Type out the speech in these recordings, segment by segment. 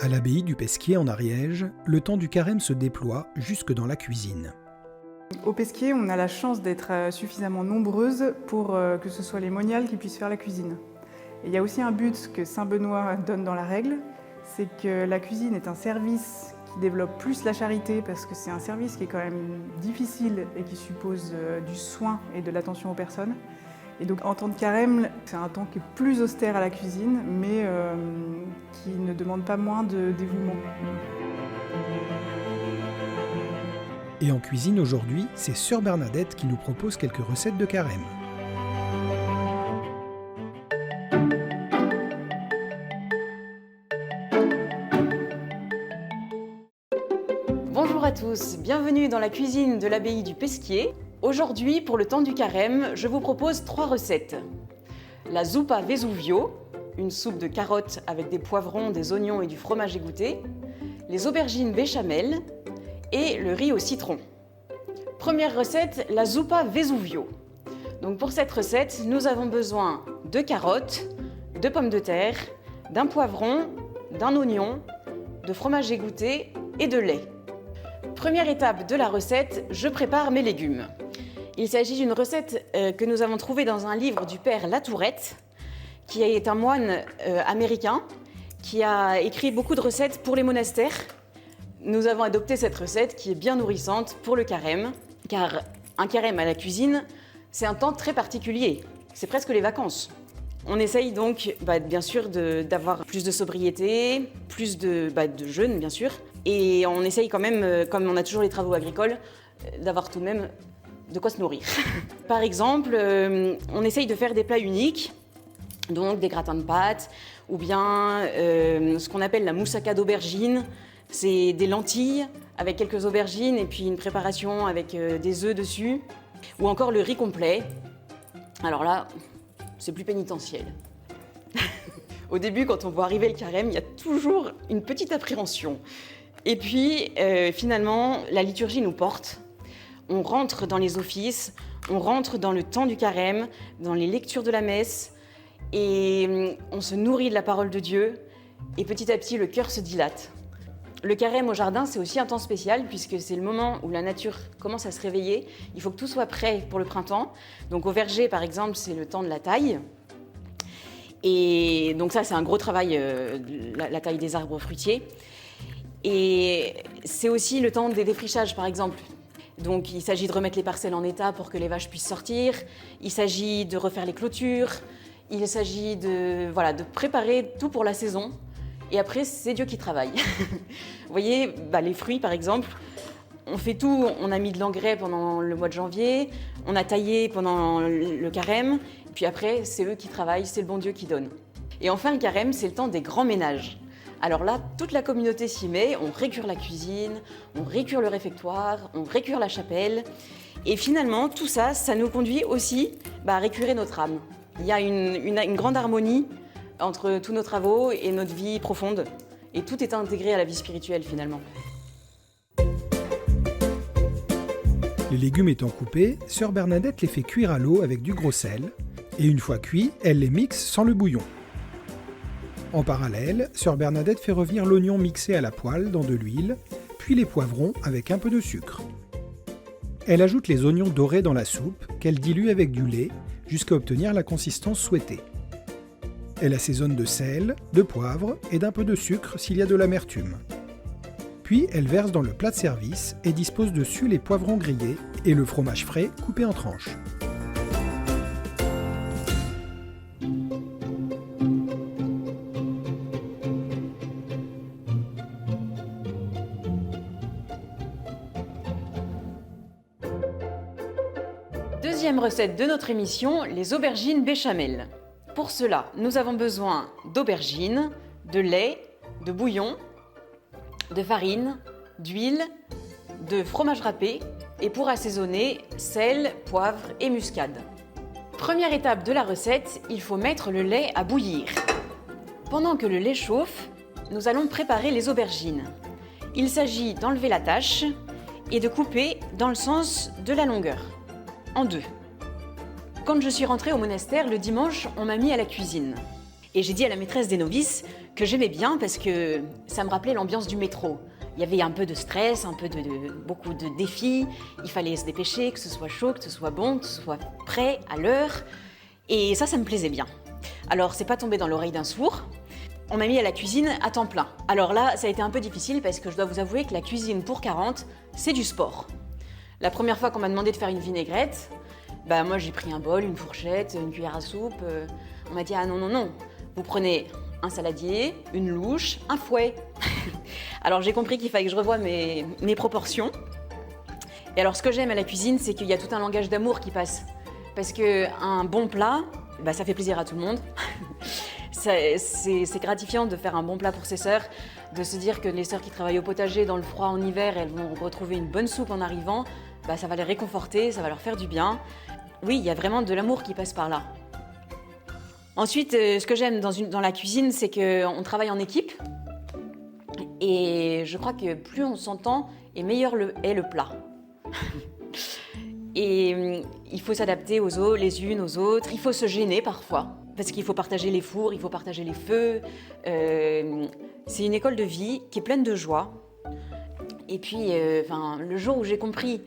À l'abbaye du Pesquier en Ariège, le temps du carême se déploie jusque dans la cuisine. Au Pesquier, on a la chance d'être suffisamment nombreuses pour que ce soit les moniales qui puissent faire la cuisine. Et il y a aussi un but que saint Benoît donne dans la règle, c'est que la cuisine est un service qui développe plus la charité parce que c'est un service qui est quand même difficile et qui suppose du soin et de l'attention aux personnes. Et donc en temps de carême, c'est un temps qui est plus austère à la cuisine, mais qui ne demande pas moins de dévouement. Et en cuisine aujourd'hui, c'est Sœur Bernadette qui nous propose quelques recettes de carême. Bonjour à tous, bienvenue dans la cuisine de l'abbaye du Pesquier. Aujourd'hui, pour le temps du carême, je vous propose 3 recettes. La zuppa Vesuvio, une soupe de carottes avec des poivrons, des oignons et du fromage égoutté, les aubergines béchamel et le riz au citron. Première recette, la zuppa Vesuvio. Donc pour cette recette, nous avons besoin de carottes, de pommes de terre, d'un poivron, d'un oignon, de fromage égoutté et de lait. Première étape de la recette, je prépare mes légumes. Il s'agit d'une recette que nous avons trouvée dans un livre du père Latourette, qui est un moine américain, qui a écrit beaucoup de recettes pour les monastères. Nous avons adopté cette recette qui est bien nourrissante pour le carême, car un carême à la cuisine, c'est un temps très particulier, c'est presque les vacances. On essaye donc bien sûr d'avoir plus de sobriété, plus de jeûne bien sûr, et on essaye quand même, comme on a toujours les travaux agricoles, d'avoir tout de même de quoi se nourrir. Par exemple, on essaye de faire des plats uniques, donc des gratins de pâtes, ou bien ce qu'on appelle la moussaka d'aubergine. C'est des lentilles avec quelques aubergines et puis une préparation avec des œufs dessus, ou encore le riz complet. Alors là, c'est plus pénitentiel. Au début, quand on voit arriver le carême, il y a toujours une petite appréhension. Et puis, finalement, la liturgie nous porte. On rentre dans les offices, on rentre dans le temps du carême, dans les lectures de la messe, et on se nourrit de la parole de Dieu, et petit à petit, le cœur se dilate. Le carême au jardin, c'est aussi un temps spécial, puisque c'est le moment où la nature commence à se réveiller. Il faut que tout soit prêt pour le printemps. Donc au verger, par exemple, c'est le temps de la taille. Et donc ça, c'est un gros travail, la taille des arbres fruitiers. Et c'est aussi le temps des défrichages, par exemple. Donc il s'agit de remettre les parcelles en état pour que les vaches puissent sortir. Il s'agit de refaire les clôtures. Il s'agit de préparer tout pour la saison. Et après, c'est Dieu qui travaille. Vous voyez, les fruits, par exemple, on fait tout. On a mis de l'engrais pendant le mois de janvier. On a taillé pendant le carême. Puis après, c'est eux qui travaillent, c'est le bon Dieu qui donne. Et enfin, le carême, c'est le temps des grands ménages. Alors là, toute la communauté s'y met, on récure la cuisine, on récure le réfectoire, on récure la chapelle. Et finalement, tout ça, ça nous conduit aussi à récurer notre âme. Il y a une grande harmonie entre tous nos travaux et notre vie profonde. Et tout est intégré à la vie spirituelle finalement. Les légumes étant coupés, Sœur Bernadette les fait cuire à l'eau avec du gros sel, et une fois cuits, elle les mixe sans le bouillon. En parallèle, Sœur Bernadette fait revenir l'oignon mixé à la poêle dans de l'huile, puis les poivrons avec un peu de sucre. Elle ajoute les oignons dorés dans la soupe, qu'elle dilue avec du lait, jusqu'à obtenir la consistance souhaitée. Elle assaisonne de sel, de poivre et d'un peu de sucre s'il y a de l'amertume. Puis elle verse dans le plat de service et dispose dessus les poivrons grillés et le fromage frais coupé en tranches. Deuxième recette de notre émission, les aubergines béchamel. Pour cela, nous avons besoin d'aubergines, de lait, de bouillon, de farine, d'huile, de fromage râpé et pour assaisonner, sel, poivre et muscade. Première étape de la recette, il faut mettre le lait à bouillir. Pendant que le lait chauffe, nous allons préparer les aubergines. Il s'agit d'enlever la tache et de couper dans le sens de la longueur, en deux. Quand je suis rentrée au monastère, le dimanche, on m'a mis à la cuisine. Et j'ai dit à la maîtresse des novices que j'aimais bien parce que ça me rappelait l'ambiance du métro. Il y avait un peu de stress, beaucoup de défis. Il fallait se dépêcher, que ce soit chaud, que ce soit bon, que ce soit prêt, à l'heure. Et ça me plaisait bien. Alors, c'est pas tombé dans l'oreille d'un sourd. On m'a mis à la cuisine à temps plein. Alors là, ça a été un peu difficile parce que je dois vous avouer que la cuisine pour 40, c'est du sport. La première fois qu'on m'a demandé de faire une vinaigrette, moi j'ai pris un bol, une fourchette, une cuillère à soupe. On m'a dit ah non, vous prenez un saladier, une louche, un fouet. Alors j'ai compris qu'il fallait que je revoie mes proportions. Et alors ce que j'aime à la cuisine, c'est qu'il y a tout un langage d'amour qui passe. Parce qu'un bon plat, ça fait plaisir à tout le monde. C'est gratifiant de faire un bon plat pour ses sœurs, de se dire que les sœurs qui travaillent au potager dans le froid en hiver, elles vont retrouver une bonne soupe en arrivant, ça va les réconforter, ça va leur faire du bien. Oui, il y a vraiment de l'amour qui passe par là. Ensuite, ce que j'aime dans la cuisine, c'est qu'on travaille en équipe. Et je crois que plus on s'entend, et meilleur est le plat. Et il faut s'adapter les unes aux autres. Il faut se gêner parfois, parce qu'il faut partager les fours, il faut partager les feux. C'est une école de vie qui est pleine de joie. Et puis, le jour où j'ai compris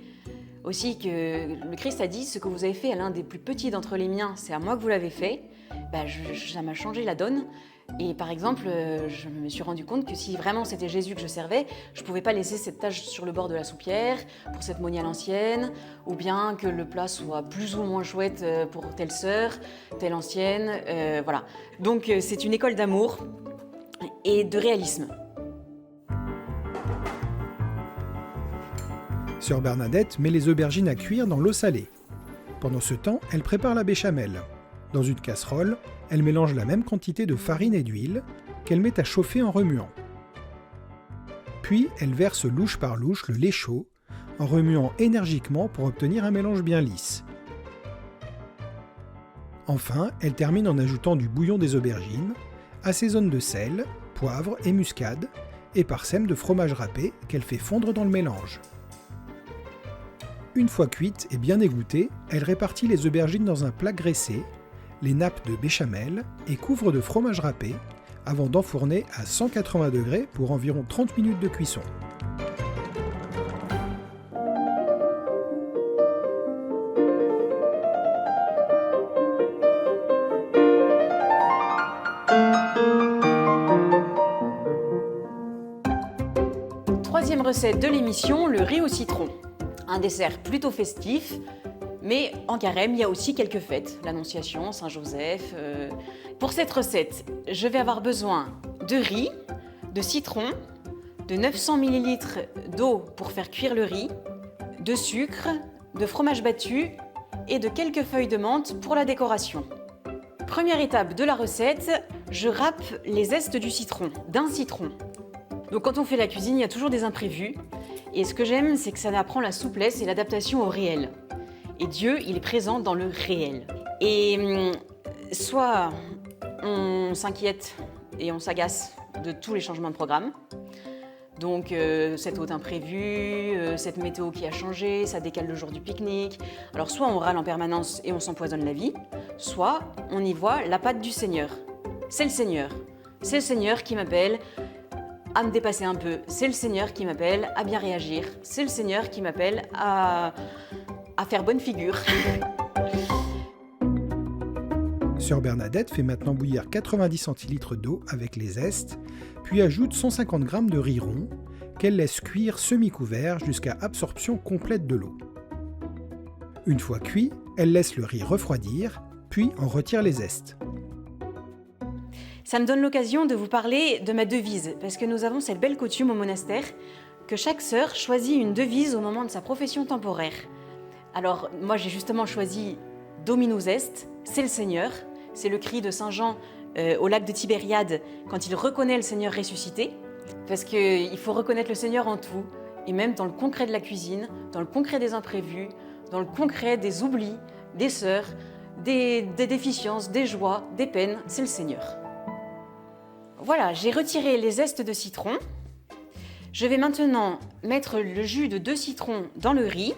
aussi que le Christ a dit « Ce que vous avez fait à l'un des plus petits d'entre les miens, c'est à moi que vous l'avez fait », ça m'a changé la donne. Et par exemple, je me suis rendu compte que si vraiment c'était Jésus que je servais, je ne pouvais pas laisser cette tâche sur le bord de la soupière pour cette moniale ancienne, ou bien que le plat soit plus ou moins chouette pour telle sœur, telle ancienne, voilà. Donc c'est une école d'amour et de réalisme. Sœur Bernadette met les aubergines à cuire dans l'eau salée. Pendant ce temps, elle prépare la béchamel. Dans une casserole, elle mélange la même quantité de farine et d'huile qu'elle met à chauffer en remuant. Puis, elle verse louche par louche le lait chaud en remuant énergiquement pour obtenir un mélange bien lisse. Enfin, elle termine en ajoutant du bouillon des aubergines, assaisonne de sel, poivre et muscade et parsème de fromage râpé qu'elle fait fondre dans le mélange. Une fois cuites et bien égouttées, elle répartit les aubergines dans un plat graissé, les nappe de béchamel et couvre de fromage râpé avant d'enfourner à 180 degrés pour environ 30 minutes de cuisson. Troisième recette de l'émission, le riz au citron. Un dessert plutôt festif, mais en carême, il y a aussi quelques fêtes, l'Annonciation, Saint-Joseph. Pour cette recette, je vais avoir besoin de riz, de citron, de 900 ml d'eau pour faire cuire le riz, de sucre, de fromage battu et de quelques feuilles de menthe pour la décoration. Première étape de la recette, je râpe les zestes du citron, d'un citron. Donc quand on fait la cuisine, il y a toujours des imprévus. Et ce que j'aime, c'est que ça apprend la souplesse et l'adaptation au réel. Et Dieu, il est présent dans le réel. Et soit on s'inquiète et on s'agace de tous les changements de programme. Donc cette hôte imprévue, cette météo qui a changé, ça décale le jour du pique-nique. Alors soit on râle en permanence et on s'empoisonne la vie, soit on y voit la patte du Seigneur. C'est le Seigneur. C'est le Seigneur qui m'appelle à me dépasser un peu. C'est le Seigneur qui m'appelle à bien réagir. C'est le Seigneur qui m'appelle à faire bonne figure. Sœur Bernadette fait maintenant bouillir 90 centilitres d'eau avec les zestes, puis ajoute 150 g de riz rond, qu'elle laisse cuire semi-couvert jusqu'à absorption complète de l'eau. Une fois cuit, elle laisse le riz refroidir, puis en retire les zestes. Ça me donne l'occasion de vous parler de ma devise, parce que nous avons cette belle coutume au monastère que chaque sœur choisit une devise au moment de sa profession temporaire. Alors, moi j'ai justement choisi Dominus Est, c'est le Seigneur, c'est le cri de Saint Jean au lac de Tibériade quand il reconnaît le Seigneur ressuscité, parce qu'il faut reconnaître le Seigneur en tout, et même dans le concret de la cuisine, dans le concret des imprévus, dans le concret des oublis, des sœurs, des déficiences, des joies, des peines, c'est le Seigneur. Voilà, j'ai retiré les zestes de citron. Je vais maintenant mettre le jus de 2 citrons dans le riz,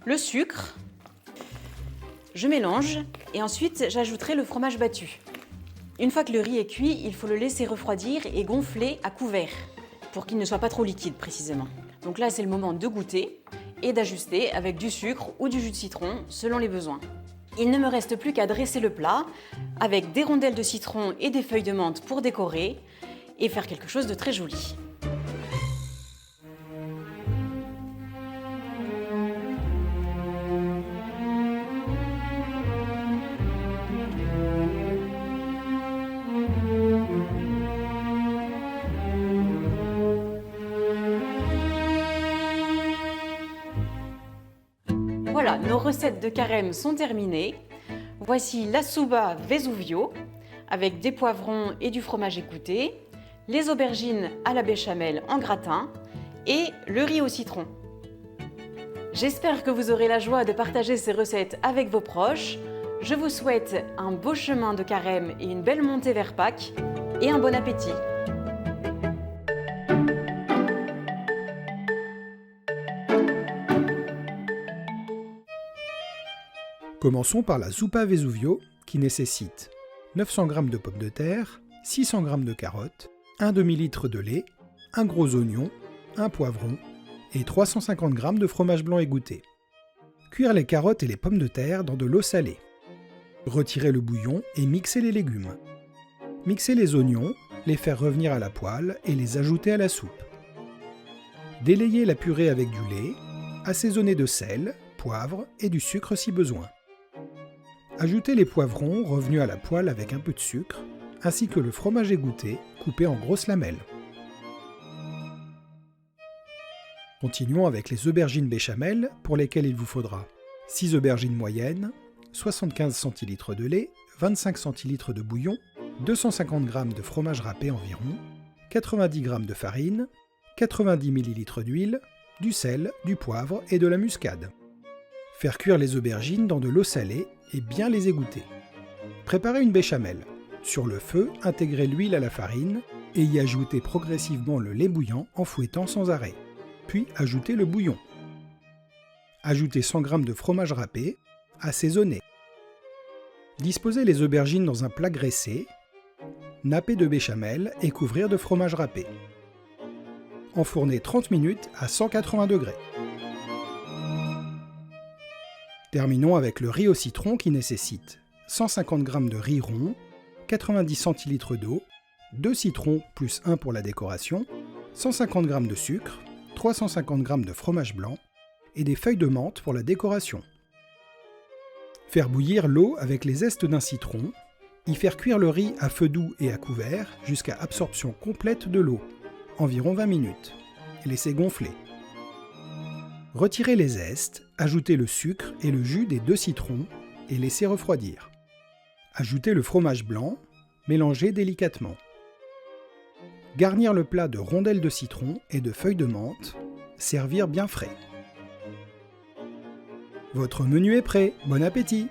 le sucre, je mélange et ensuite j'ajouterai le fromage battu. Une fois que le riz est cuit, il faut le laisser refroidir et gonfler à couvert, pour qu'il ne soit pas trop liquide précisément. Donc là, c'est le moment de goûter et d'ajuster avec du sucre ou du jus de citron selon les besoins. Il ne me reste plus qu'à dresser le plat avec des rondelles de citron et des feuilles de menthe pour décorer et faire quelque chose de très joli. Voilà, nos recettes de carême sont terminées. Voici la Suba Vesuvio avec des poivrons et du fromage écouté, les aubergines à la béchamel en gratin et le riz au citron. J'espère que vous aurez la joie de partager ces recettes avec vos proches. Je vous souhaite un beau chemin de carême et une belle montée vers Pâques et un bon appétit. Commençons par la Zuppa Vesuvio qui nécessite 900 g de pommes de terre, 600 g de carottes, un demi-litre de lait, un gros oignon, un poivron et 350 g de fromage blanc égoutté. Cuire les carottes et les pommes de terre dans de l'eau salée. Retirer le bouillon et mixer les légumes. Mixer les oignons, les faire revenir à la poêle et les ajouter à la soupe. Délayer la purée avec du lait, assaisonner de sel, poivre et du sucre si besoin. Ajoutez les poivrons revenus à la poêle avec un peu de sucre, ainsi que le fromage égoutté coupé en grosses lamelles. Continuons avec les aubergines béchamel pour lesquelles il vous faudra 6 aubergines moyennes, 75 centilitres de lait, 25 centilitres de bouillon, 250 g de fromage râpé environ, 90 g de farine, 90 ml d'huile, du sel, du poivre et de la muscade. Faire cuire les aubergines dans de l'eau salée et bien les égoutter. Préparez une béchamel. Sur le feu, intégrez l'huile à la farine et y ajoutez progressivement le lait bouillant en fouettant sans arrêt. Puis ajoutez le bouillon. Ajoutez 100 g de fromage râpé, assaisonnez. Disposez les aubergines dans un plat graissé, napper de béchamel et couvrir de fromage râpé. Enfournez 30 minutes à 180 degrés. Terminons avec le riz au citron qui nécessite 150 g de riz rond, 90 centilitres d'eau, 2 citrons plus 1 pour la décoration, 150 g de sucre, 350 g de fromage blanc et des feuilles de menthe pour la décoration. Faire bouillir l'eau avec les zestes d'un citron, y faire cuire le riz à feu doux et à couvert jusqu'à absorption complète de l'eau, environ 20 minutes, et laisser gonfler. Retirez les zestes, ajoutez le sucre et le jus des 2 citrons et laissez refroidir. Ajoutez le fromage blanc, mélangez délicatement. Garnir le plat de rondelles de citron et de feuilles de menthe, servir bien frais. Votre menu est prêt, bon appétit!